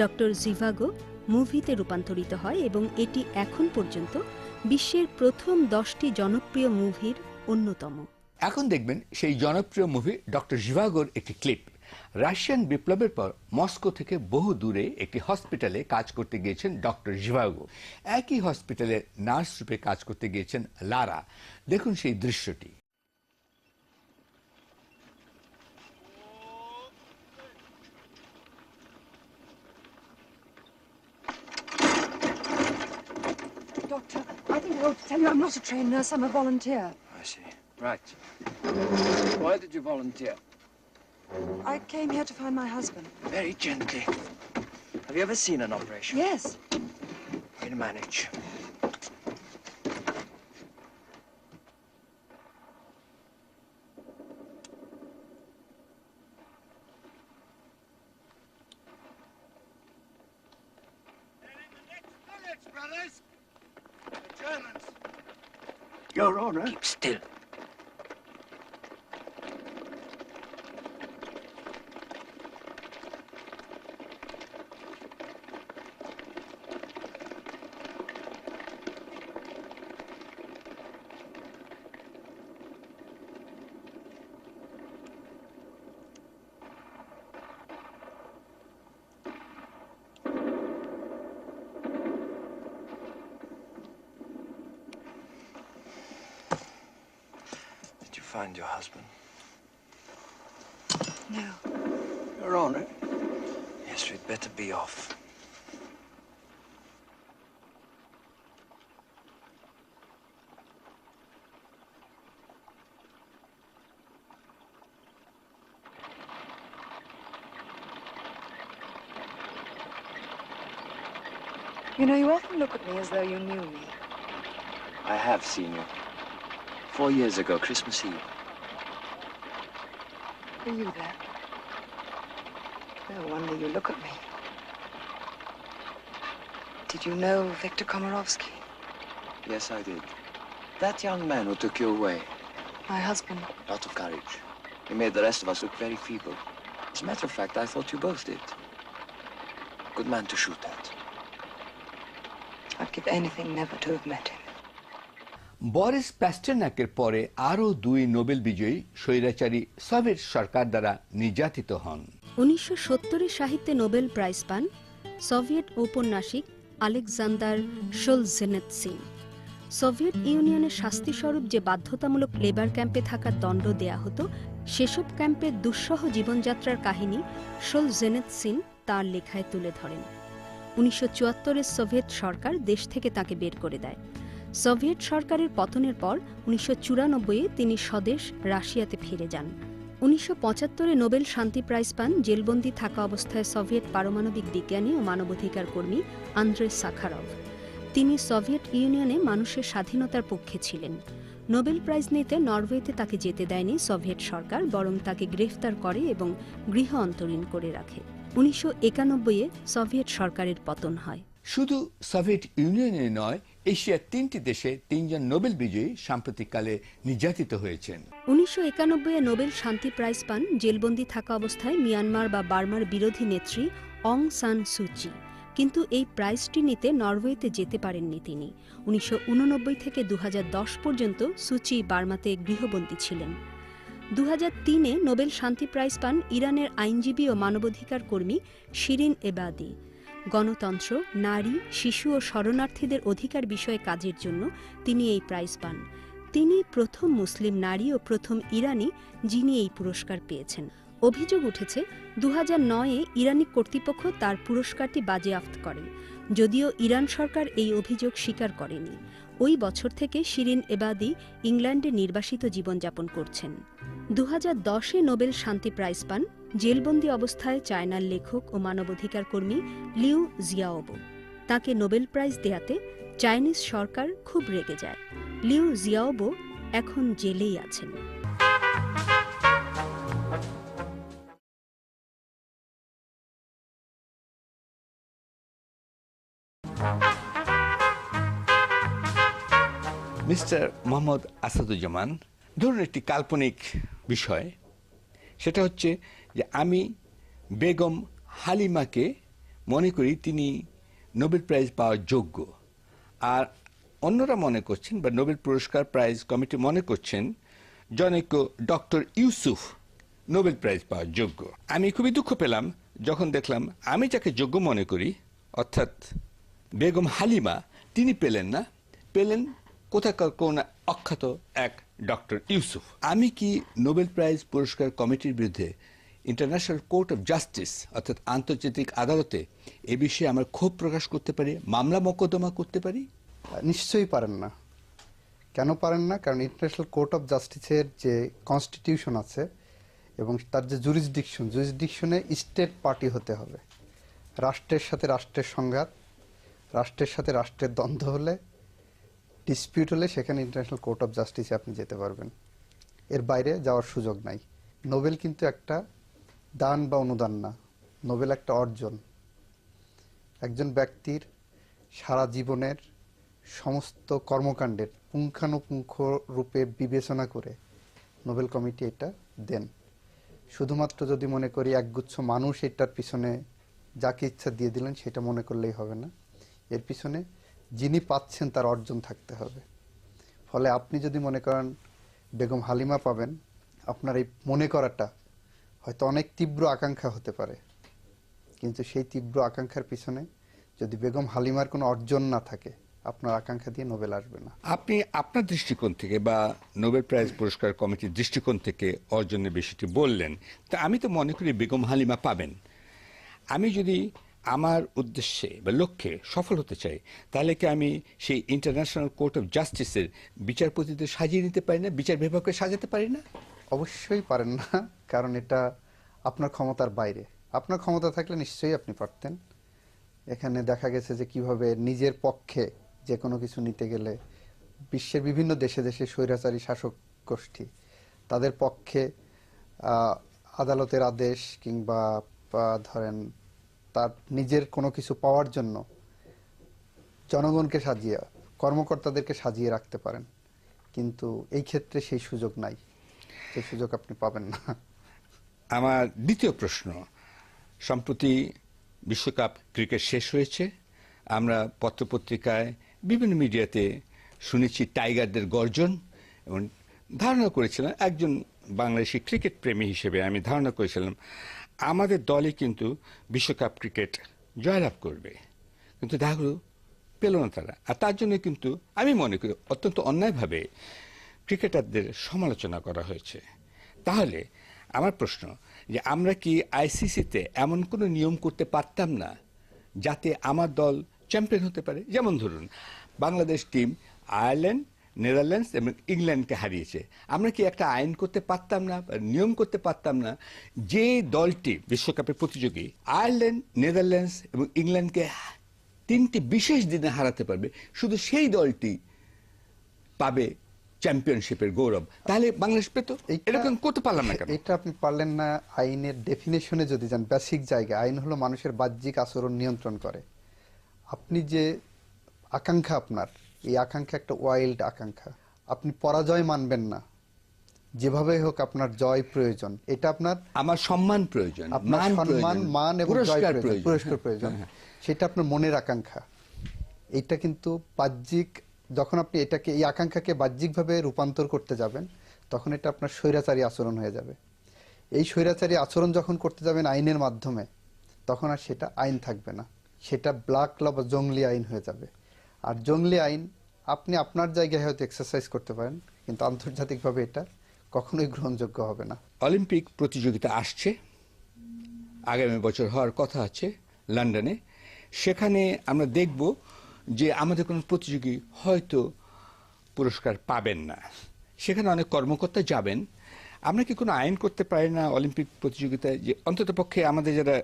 Doctor জিভাগো মুভিতে রূপান্তরিত হয় এবং এটি এখন পর্যন্ত বিশ্বের প্রথম 10টি জনপ্রিয় মুভির অন্যতম। এখন দেখবেন সেই জনপ্রিয় মুভি ডক্টর জিভাগোর একটি ক্লিপ। রাশিয়ান বিপ্লবের পর মস্কো থেকে বহু দূরে একটি হসপিটালে কাজ করতে গিয়েছেন ডক্টর জিভাগো। একই হসপিটালে নার্স রূপে কাজ করতে গিয়েছেন লারা। দেখুন সেই দৃশ্যটি। Doctor, I think I ought to tell you I'm not a trained nurse, I'm a volunteer. I see. Right. Why did you volunteer? I came here to find my husband. Very gently. Have you ever seen an operation? Yes. We'll manage. Brothers! The Germans! Your Honor. Keep still. Did you find your husband? No. Your Honor. Yes, we'd better be off. You know, you often look at me as though you knew me. I have seen you. 4 years ago, Christmas Eve. Were you there? No wonder you look at me. Did you know Viktor Komarovsky? Yes, I did. That young man who took you away. My husband. A lot of courage. He made the rest of us look very feeble. As a matter of fact, I thought you both did. Good man to shoot at. I'd give anything never to have met him. Boris প্যাস্টারনাকের পরে আরও 2 Nobel বিজয়ী স্বৈরাচারী Soviet সরকার দ্বারা নির্যাতিত হন। 1970-এ সাহিত্যে Nobel prize পান সোভিয়েত ঔপন্যাসিক আলেকজান্ডার সোলজেনিৎসিন। সোভিয়েত ইউনিয়নের শাস্তিস্বরূপ যে বাধ্যতামূলক লেবার ক্যাম্পে থাকার দণ্ড দেয়া হতো, সেসব ক্যাম্পের দুঃসহ জীবনযাত্রার কাহিনী সোলজেনিৎসিন তাঁর লেখায় তুলে ধরেন। 1974-এ সোভিয়েত সরকার দেশ থেকে তাকে বের করে দেয়। সোভিয়েত সরকারের পতনের পর 1994-এ তিনি স্বদেশ রাশিয়াতে ফিরে যান। 1975-এ নোবেল শান্তি প্রাইজ পান জেলবন্দি থাকা অবস্থায় সোভিয়েত পারমাণবিক বিজ্ঞানী ও মানবাধিকার কর্মী আন্দ্রে সাখারভ। তিনি সোভিয়েত ইউনিয়নে মানুষের স্বাধীনতার পক্ষে ছিলেন। নোবেল প্রাইজ নিতে নরওয়েতে তাকে যেতে দেয়নি সোভিয়েত সরকার, বরং তাকে গ্রেফতার করে এবং গৃহ অন্তরীণ করে রাখে। 1991-এ সোভিয়েত সরকারের পতন হয়। শুধু সোভিয়েত ইউনিয়নে নয়, এশিয়ার 3টি দেশে 3 জন নোবেল বিজয়ী সাম্প্রতিককালে নির্যাতিত হয়েছেন। 1991-এ নোবেল শান্তি প্রাইজ পান জেলবন্দি থাকা অবস্থায় মিয়ানমার বা বার্মার বিরোধী নেত্রী অং সান সুচি। কিন্তু এই প্রাইজটি নিতে নরওয়েতে যেতে পারেননি তিনি। 1989 থেকে 2010 পর্যন্ত সুচি বার্মাতে গৃহবন্দী ছিলেন। 2003-এ নোবেল শান্তি প্রাইজ পান ইরানের আইনজীবী ও মানবাধিকার কর্মী শিরিন এবাদি। গণতন্ত্র, নারী, শিশু ও শরণার্থীদের অধিকার বিষয়ে কাজের জন্য তিনি এই প্রাইজ পান। তিনি প্রথম মুসলিম নারী ও প্রথম ইরানি যিনি এই পুরস্কার পেয়েছেন। অভিযোগ উঠেছে 2009-এ ইরানি কর্তৃপক্ষ তার পুরস্কারটি বাজেয়াপ্ত করে, যদিও ইরান সরকার এই অভিযোগ স্বীকার করেনি। ওই বছর থেকে শিরিন এবাদি ইংল্যান্ডে নির্বাসিত জীবনযাপন করছেন। 2010-এ নোবেল শান্তি প্রাইজ পান জেলবন্দি অবস্থায় চায়নার লেখক ও মানবাধিকার কর্মী লিউ জিয়াওবো। তাকে নোবেল প্রাইজ দেয়াতে চাইনিজ সরকার খুব রেগে যায়। লিউ জিয়াওবো এখন জেলেই আছেন। মিস্টার মোহাম্মদ আসাদুজ্জামান, ধরুন একটি কাল্পনিক বিষয়, সেটা হচ্ছে যে আমি বেগম হালিমাকে মনে করি তিনি নোবেল প্রাইজ পাওয়ার যোগ্য, আর অন্যরা মনে করছেন বা নোবেল পুরস্কার প্রাইজ কমিটি মনে করছেন জনৈক ডক্টর ইউসুফ নোবেল প্রাইজ পাওয়ার যোগ্য। আমি খুবই দুঃখ পেলাম যখন দেখলাম আমি যাকে যোগ্য মনে করি, অর্থাৎ বেগম হালিমা, তিনি পেলেন না, পেলেন কোথাকার কোন অখ্যাত এক ডক্টর ইউসুফ। আমি কি নোবেল প্রাইজ পুরস্কার কমিটির বিরুদ্ধে ইন্টারন্যাশনাল কোর্ট অফ জাস্টিস অর্থাৎ আন্তর্জাতিক আদালতে এ বিষয়ে আমার ক্ষোভ প্রকাশ করতে পারি, মামলা মোকদ্দমা করতে পারি? নিশ্চয়ই পারেন না। কেন পারেন না? কারণ ইন্টারন্যাশনাল কোর্ট অফ জাস্টিসের যে কনস্টিটিউশন আছে এবং তার যে জুরিসডিকশনে স্টেট পার্টি হতে হবে। রাষ্ট্রের সাথে রাষ্ট্রের সংঘাত, রাষ্ট্রের সাথে রাষ্ট্রের দ্বন্দ্ব হলে, ডিসপিউট হলে সেখানে ইন্টারন্যাশনাল কোর্ট অফ জাস্টিসে আপনি যেতে পারবেন। এর বাইরে যাওয়ার সুযোগ নাই। নোবেল কিন্তু একটা দান বা অনুদান না, নোবেল একটা অর্জন। একজন ব্যক্তির সারা জীবনের সমস্ত কর্মকাণ্ডের পুঙ্খানুপুঙ্খ রূপে বিবেচনা করে নোবেল কমিটি এটা দেন। শুধুমাত্র যদি মনে করি একগুচ্ছ মানুষ এটার পিছনে যাকে ইচ্ছা দিয়ে দিলেন সেটা মনে করলেই হবে না। এর পিছনে যিনি পাচ্ছেন তার অর্জন থাকতে হবে। ফলে আপনি যদি মনে করেন বেগম হালিমা পাবেন, আপনার এই মনে করাটা হয়তো অনেক তীব্র আকাঙ্ক্ষা হতে পারে, কিন্তু সেই তীব্র আকাঙ্ক্ষার পিছনে যদি বেগম হালিমার কোনো অর্জন না থাকে, আপনার আকাঙ্ক্ষা দিয়ে নোবেল আসবে না। আপনি আপনার দৃষ্টিকোণ থেকে বা নোবেল প্রাইজ পুরস্কার কমিটির দৃষ্টিকোণ থেকে অর্জনের বিষয়টি বললেন, তা আমি তো মনে করি বেগম হালিমা পাবেন। আমি যদি আমার উদ্দেশ্যে বা লক্ষ্যে সফল হতে চাই, তাহলে কি আমি সেই ইন্টারন্যাশনাল কোর্ট অফ জাস্টিসের বিচারপতিদের সাজিয়ে নিতে পারি না, বিচার বিভাগকে সাজাতে পারি না? অবশ্যই পারেন না, কারণ এটা আপনার ক্ষমতার বাইরে। আপনার ক্ষমতা থাকলে নিশ্চয়ই আপনি পারতেন। এখানে দেখা গেছে যে কিভাবে নিজের পক্ষে যে কোনো কিছু নিতে গেলে বিশ্বের বিভিন্ন দেশে দেশে স্বৈরাচারী শাসক গোষ্ঠী তাদের পক্ষে আদালতের আদেশ কিংবা ধরেন তার নিজের কোনো কিছু পাওয়ার জন্য জনগণকে সাজিয়ে, কর্মকর্তাদেরকে সাজিয়ে রাখতে পারেন, কিন্তু এই ক্ষেত্রে সেই সুযোগ নাই, সেই সুযোগ আপনি পাবেন না। আমার দ্বিতীয় প্রশ্ন, সম্প্রতি বিশ্বকাপ ক্রিকেট শেষ হয়েছে। আমরা পত্রপত্রিকায় বিভিন্ন মিডিয়াতে শুনেছি টাইগারদের গর্জন, এবং ধারণা করেছিলাম, একজন বাংলাদেশি ক্রিকেট প্রেমী হিসেবে আমি ধারণা করেছিলাম আমাদের দলে কিন্তু বিশ্বকাপ ক্রিকেট জয়লাভ করবে, কিন্তু দেখা গেল পেল না তারা। আর তার জন্য কিন্তু আমি মনে করি অত্যন্ত অন্যায়ভাবে ক্রিকেটারদের সমালোচনা করা হয়েছে। তাহলে আমার প্রশ্ন যে আমরা কি আইসিসিতে এমন কোনো নিয়ম করতে পারতাম না যাতে আমার দল চ্যাম্পিয়ন হতে পারে? যেমন ধরুন বাংলাদেশ টিম আয়ারল্যান্ড, নেদারল্যান্ডস এবং ইংল্যান্ডকে হারিয়েছে। আমরা কি একটা আইন করতে পারতাম না, নিয়ম করতে পারতাম না, যে দলটি বিশ্বকাপের প্রতিযোগী আয়ারল্যান্ড, নেদারল্যান্ডস এবং ইংল্যান্ডকে তিনটি বিশেষ দিনে হারাতে পারবে, শুধু সেই দলটি পাবে চ্যাম্পিয়নশিপের গৌরব? তাহলে বাংলাদেশ পেত। এরকম করতে পারলাম না কেন? এটা আপনি পারলেন না। আইনের ডেফিনেশনে যদি যান, বেসিক জায়গা, আইন হলো মানুষের বাহ্যিক আচরণ নিয়ন্ত্রণ করে। আপনি যে আকাঙ্ক্ষা, আপনার এই আকাঙ্ক্ষা একটা ওয়াইল্ড আকাঙ্ক্ষা, আপনি পরাজয় মানবেন না, যেভাবে হোক আপনার জয় প্রয়োজন। এটা আপনার, আমার সম্মান প্রয়োজন, আপনার সম্মান, মান এবং পুরস্কার প্রয়োজন, সেটা আপনার মনের আকাঙ্ক্ষা। এটা কিন্তু বাহ্যিক, যখন আপনি এটাকে, এই আকাঙ্ক্ষাকে বাহ্যিকভাবে রূপান্তর করতে যাবেন, তখন এটা আপনার স্বৈরাচারী আচরণ হয়ে যাবে। এই স্বৈরাচারী আচরণ যখন করতে যাবেন আইনের মাধ্যমে, তখন আর সেটা আইন থাকবে না, সেটা ব্ল্যাক ল বা জঙ্গলি আইন হয়ে যাবে। আর জঙ্গলি আইন আপনি আপনার জায়গায় হয়তো এক্সারসাইজ করতে পারেন, কিন্তু আন্তর্জাতিকভাবে এটা কখনোই গ্রহণযোগ্য হবে না। অলিম্পিক প্রতিযোগিতা আসছে, আগামী বছর হওয়ার কথা আছে লন্ডনে। সেখানে আমরা দেখব যে আমাদের কোনো প্রতিযোগী হয়তো পুরস্কার পাবেন না, সেখানে অনেক কর্মকর্তা যাবেন। আমরা কি কোনো আইন করতে পারি না অলিম্পিক প্রতিযোগিতায়, যে অন্তত পক্ষে আমাদের যারা